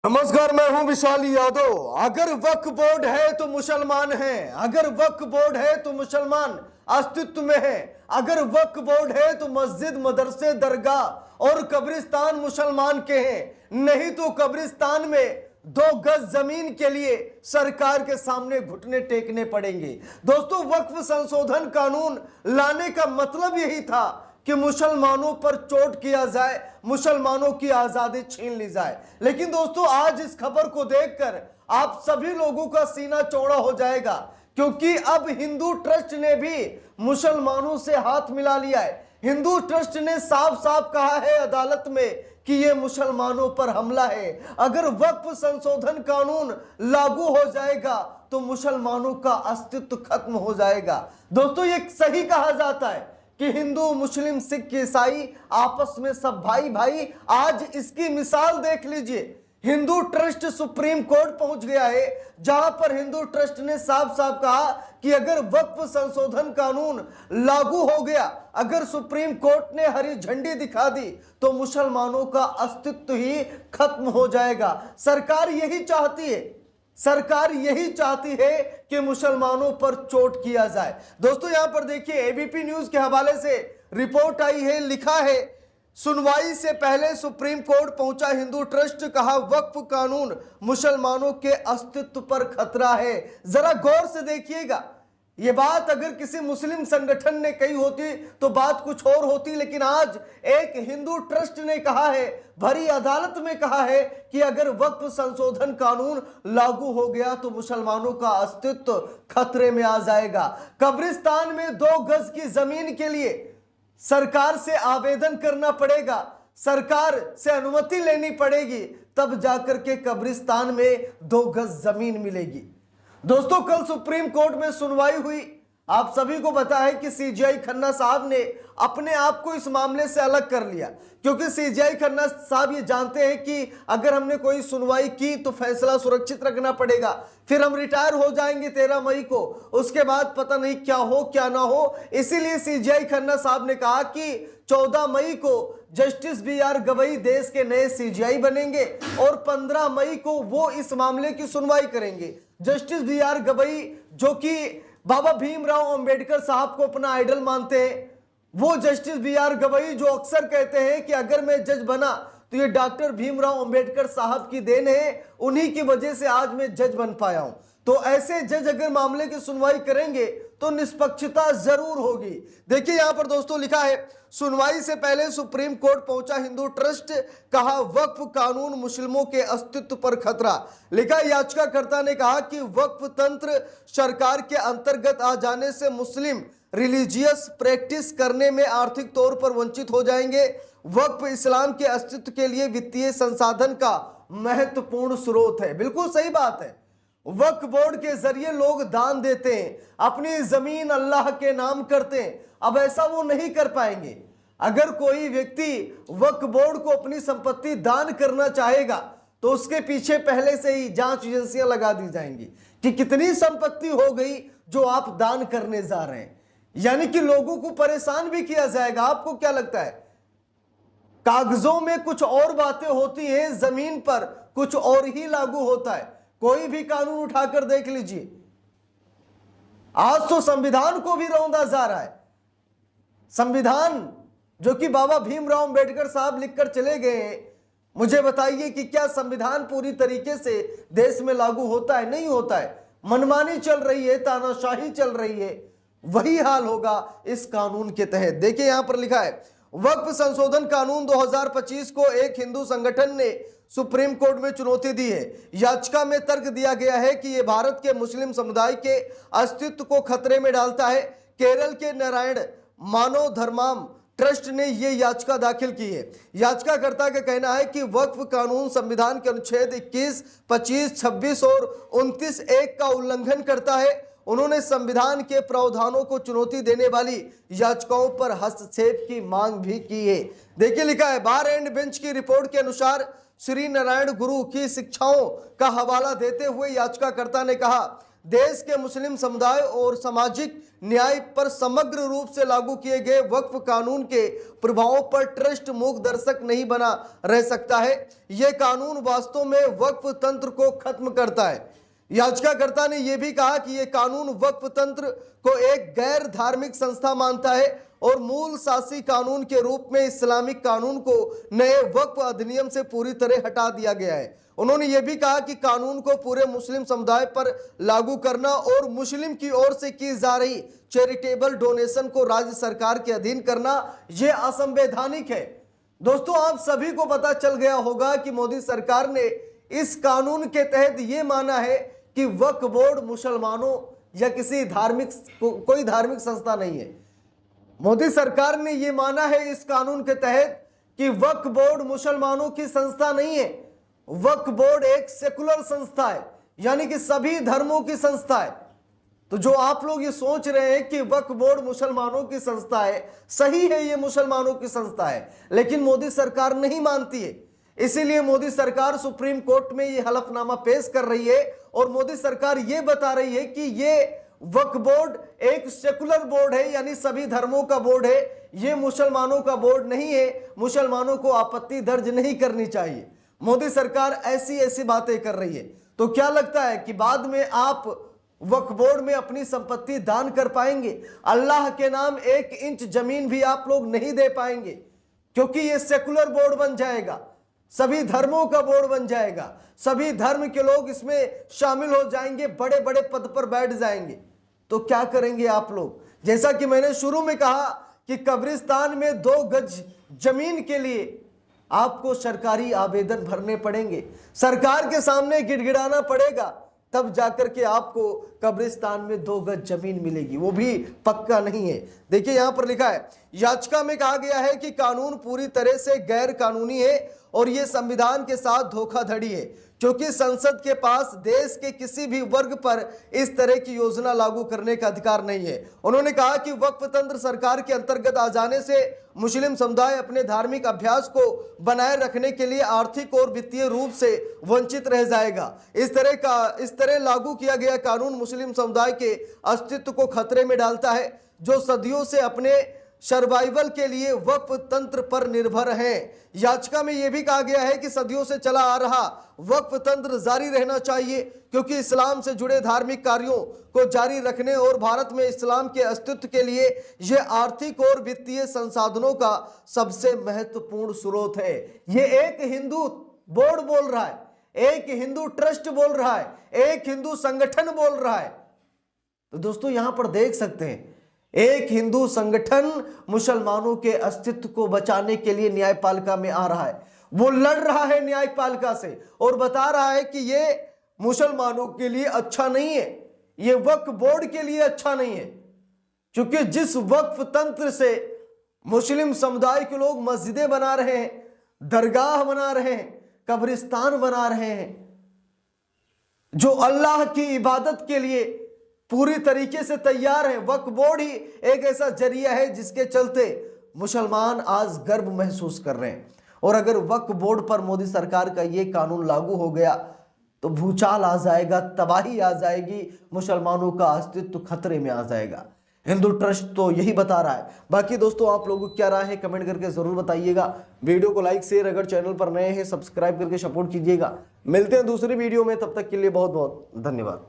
नमस्कार, मैं हूं विशाल यादव। अगर वक्फ बोर्ड है तो मुसलमान हैं, अगर वक्फ बोर्ड है तो मुसलमान अस्तित्व में है, अगर वक्फ बोर्ड है तो मस्जिद, मदरसे, दरगाह और कब्रिस्तान मुसलमान के हैं। नहीं तो कब्रिस्तान में 2 गज जमीन के लिए सरकार के सामने घुटने टेकने पड़ेंगे। दोस्तों, वक्फ संशोधन कानून लाने का मतलब यही था कि मुसलमानों पर चोट किया जाए, मुसलमानों की आजादी छीन ली जाए। लेकिन दोस्तों, आज इस खबर को देखकर आप सभी लोगों का सीना चौड़ा हो जाएगा, क्योंकि अब हिंदू ट्रस्ट ने भी मुसलमानों से हाथ मिला लिया है। हिंदू ट्रस्ट ने साफ साफ कहा है अदालत में कि यह मुसलमानों पर हमला है। अगर वक्फ संशोधन कानून लागू हो जाएगा तो मुसलमानों का अस्तित्व खत्म हो जाएगा। दोस्तों, ये सही कहा जाता है कि हिंदू, मुस्लिम, सिख, ईसाई आपस में सब भाई भाई। आज इसकी मिसाल देख लीजिए। हिंदू ट्रस्ट सुप्रीम कोर्ट पहुंच गया है, जहां पर हिंदू ट्रस्ट ने साफ साफ कहा कि अगर वक्फ संशोधन कानून लागू हो गया, अगर सुप्रीम कोर्ट ने हरी झंडी दिखा दी, तो मुसलमानों का अस्तित्व ही खत्म हो जाएगा। सरकार यही चाहती है, सरकार यही चाहती है कि मुसलमानों पर चोट किया जाए। दोस्तों, यहां पर देखिए, एबीपी न्यूज के हवाले से रिपोर्ट आई है, लिखा है सुनवाई से पहले सुप्रीम कोर्ट पहुंचा हिंदू ट्रस्ट, कहा वक्फ कानून मुसलमानों के अस्तित्व पर खतरा है। जरा गौर से देखिएगा, ये बात अगर किसी मुस्लिम संगठन ने कही होती तो बात कुछ और होती, लेकिन आज एक हिंदू ट्रस्ट ने कहा है, भरी अदालत में कहा है कि अगर वक्फ संशोधन कानून लागू हो गया तो मुसलमानों का अस्तित्व खतरे में आ जाएगा। कब्रिस्तान में 2 गज की जमीन के लिए सरकार से आवेदन करना पड़ेगा, सरकार से अनुमति लेनी पड़ेगी, तब जाकर के कब्रिस्तान में 2 गज जमीन मिलेगी। दोस्तों, कल सुप्रीम कोर्ट में सुनवाई हुई। आप सभी को पता है कि सीजेआई खन्ना साहब ने अपने आप को इस मामले से अलग कर लिया, क्योंकि सीजेआई खन्ना साहब ये जानते हैं कि अगर हमने कोई सुनवाई की तो फैसला सुरक्षित रखना पड़ेगा, फिर हम रिटायर हो जाएंगे 13 मई को, उसके बाद पता नहीं क्या हो क्या ना हो। इसीलिए सीजेआई खन्ना साहब ने कहा कि 14 मई को जस्टिस BR गवई देश के नए सीजेआई बनेंगे और 15 मई को वो इस मामले की सुनवाई करेंगे। जस्टिस BR गवई, जो कि बाबा भीमराव अंबेडकर साहब को अपना आइडल मानते हैं, वो जस्टिस BR गवई जो अक्सर कहते हैं कि अगर मैं जज बना तो ये डॉक्टर भीमराव अंबेडकर साहब की देन है, उन्हीं की वजह से आज मैं जज बन पाया हूं। तो ऐसे जज अगर मामले की सुनवाई करेंगे तो निष्पक्षता जरूर होगी। देखिए यहां पर दोस्तों लिखा है, सुनवाई से पहले सुप्रीम कोर्ट पहुंचा हिंदू ट्रस्ट, कहा वक्फ कानून मुस्लिमों के अस्तित्व पर खतरा। लिखा, याचिकाकर्ता ने कहा कि वक्फ तंत्र सरकार के अंतर्गत आ जाने से मुस्लिम रिलीजियस प्रैक्टिस करने में आर्थिक तौर पर वंचित हो जाएंगे। वक्फ इस्लाम के अस्तित्व के लिए वित्तीय संसाधन का महत्वपूर्ण स्रोत है। बिल्कुल सही बात है। वक्फ बोर्ड के जरिए लोग दान देते हैं, अपनी जमीन अल्लाह के नाम करते हैं। अब ऐसा वो नहीं कर पाएंगे। अगर कोई व्यक्ति वक्फ बोर्ड को अपनी संपत्ति दान करना चाहेगा तो उसके पीछे पहले से ही जांच एजेंसियां लगा दी जाएंगी कि कितनी संपत्ति हो गई जो आप दान करने जा रहे हैं। यानी कि लोगों को परेशान भी किया जाएगा। आपको क्या लगता है? कागजों में कुछ और बातें होती हैं, जमीन पर कुछ और ही लागू होता है। कोई भी कानून उठाकर देख लीजिए, आज तो संविधान को भी रौंदा जा रहा है। संविधान जो कि बाबा भीमराव अंबेडकर साहब लिखकर चले गए, मुझे बताइए कि क्या संविधान पूरी तरीके से देश में लागू होता है? नहीं होता है। मनमानी चल रही है, तानाशाही चल रही है। वही हाल होगा इस कानून के तहत। देखिए यहां पर लिखा है, वक्फ संशोधन कानून 2025 को एक हिंदू संगठन ने सुप्रीम कोर्ट में चुनौती दी है। याचिका में तर्क दिया गया है कि यह भारत के मुस्लिम समुदाय के अस्तित्व को खतरे में डालता है। केरल के नारायण मानव धर्माम ट्रस्ट ने यह याचिका दाखिल की है। याचिकाकर्ता का कहना है कि वक्फ कानून संविधान के अनुच्छेद 21, 25, 26 और 29(1) का उल्लंघन करता है। उन्होंने संविधान के प्रावधानों को चुनौती देने वाली याचिकाओं पर हस्तक्षेप की मांग भी की है। देखिए लिखा है, बार एंड बेंच की रिपोर्ट के अनुसार श्री नारायण गुरु की शिक्षाओं का हवाला देते हुए याचिकाकर्ता ने कहा, देश के मुस्लिम समुदाय और सामाजिक न्याय पर समग्र रूप से लागू किए गए वक्फ कानून के प्रभावों पर ट्रस्ट मूक दर्शक नहीं बना रह सकता है। यह कानून वास्तव में वक्फ तंत्र को खत्म करता है। याचिकाकर्ता ने यह भी कहा कि यह कानून वक्फ तंत्र को एक गैर धार्मिक संस्था मानता है और मूल शासी कानून के रूप में इस्लामिक कानून को नए वक्फ अधिनियम से पूरी तरह हटा दिया गया है। उन्होंने ये भी कहा कि कानून को पूरे मुस्लिम समुदाय पर लागू करना और मुस्लिम की ओर से की जा रही चैरिटेबल डोनेशन को राज्य सरकार के अधीन करना यह असंवैधानिक है। दोस्तों, आप सभी को पता चल गया होगा कि मोदी सरकार ने इस कानून के तहत यह माना है कि वक्फ बोर्ड मुसलमानों या किसी कोई धार्मिक संस्था नहीं है। मोदी सरकार ने यह माना है इस कानून के तहत कि वक्फ बोर्ड मुसलमानों की संस्था नहीं है। वक्फ बोर्ड एक सेकुलर संस्था है, यानी कि सभी धर्मों की संस्था है। तो जो आप लोग ये सोच रहे हैं कि वक्फ बोर्ड मुसलमानों की संस्था है, सही है, ये मुसलमानों की संस्था है, लेकिन मोदी सरकार नहीं मानती है। इसीलिए मोदी सरकार सुप्रीम कोर्ट में ये हलफनामा पेश कर रही है और मोदी सरकार ये बता रही है कि ये वक्फ बोर्ड एक सेकुलर बोर्ड है, यानी सभी धर्मों का बोर्ड है, ये मुसलमानों का बोर्ड नहीं है। मुसलमानों को आपत्ति दर्ज नहीं करनी चाहिए। मोदी सरकार ऐसी बातें कर रही है। तो क्या लगता है कि बाद में आप वक्फ बोर्ड में अपनी संपत्ति दान कर पाएंगे? अल्लाह के नाम 1 इंच जमीन भी आप लोग नहीं दे पाएंगे, क्योंकि ये सेकुलर बोर्ड बन जाएगा, सभी धर्मों का बोर्ड बन जाएगा, सभी धर्म के लोग इसमें शामिल हो जाएंगे, बड़े बड़े पद पर बैठ जाएंगे। तो क्या करेंगे आप लोग? जैसा कि मैंने शुरू में कहा कि कब्रिस्तान में 2 गज जमीन के लिए आपको सरकारी आवेदन भरने पड़ेंगे, सरकार के सामने गिड़गिड़ाना पड़ेगा, तब जाकर के आपको कब्रिस्तान में 2 गज जमीन मिलेगी, वो भी पक्का नहीं है। देखिए यहां पर लिखा है, याचिका में कहा गया है कि कानून पूरी तरह से गैर कानूनी है और यह संविधान के साथ धोखाधड़ी है, क्योंकि संसद के पास देश के किसी भी वर्ग पर इस तरह की योजना लागू करने का अधिकार नहीं है। उन्होंने कहा कि वक्फ तंत्र सरकार के अंतर्गत आ जाने से मुस्लिम समुदाय अपने धार्मिक अभ्यास को बनाए रखने के लिए आर्थिक और वित्तीय रूप से वंचित रह जाएगा। इस तरह लागू किया गया कानून मुस्लिम समुदाय के अस्तित्व को खतरे में डालता है, जो सदियों से अपने सर्वाइवल के लिए वक्फ तंत्र पर निर्भर है। याचिका में यह भी कहा गया है कि सदियों से चला आ रहा वक्फ तंत्र जारी रहना चाहिए, क्योंकि इस्लाम से जुड़े धार्मिक कार्यों को जारी रखने और भारत में इस्लाम के अस्तित्व के लिए यह आर्थिक और वित्तीय संसाधनों का सबसे महत्वपूर्ण स्रोत है। यह एक हिंदू बोर्ड बोल रहा है, एक हिंदू ट्रस्ट बोल रहा है, एक हिंदू संगठन बोल रहा है। तो दोस्तों यहां पर देख सकते हैं, एक हिंदू संगठन मुसलमानों के अस्तित्व को बचाने के लिए न्यायपालिका में आ रहा है। वो लड़ रहा है न्यायपालिका से और बता रहा है कि ये मुसलमानों के लिए अच्छा नहीं है, ये वक्फ बोर्ड के लिए अच्छा नहीं है, क्योंकि जिस वक्फ तंत्र से मुस्लिम समुदाय के लोग मस्जिदें बना रहे हैं, दरगाह बना रहे हैं, कब्रिस्तान बना रहे हैं, जो अल्लाह की इबादत के लिए पूरी तरीके से तैयार है, वक्फ बोर्ड ही एक ऐसा जरिया है जिसके चलते मुसलमान आज गर्व महसूस कर रहे हैं। और अगर वक्फ बोर्ड पर मोदी सरकार का ये कानून लागू हो गया तो भूचाल आ जाएगा, तबाही आ जाएगी, मुसलमानों का अस्तित्व खतरे में आ जाएगा। हिंदू ट्रस्ट तो यही बता रहा है। बाकी दोस्तों आप लोगों को क्या राय है कमेंट करके जरूर बताइएगा। वीडियो को लाइक शेयर, अगर चैनल पर नए हैं सब्सक्राइब करके सपोर्ट कीजिएगा। मिलते हैं दूसरी वीडियो में, तब तक के लिए बहुत बहुत धन्यवाद।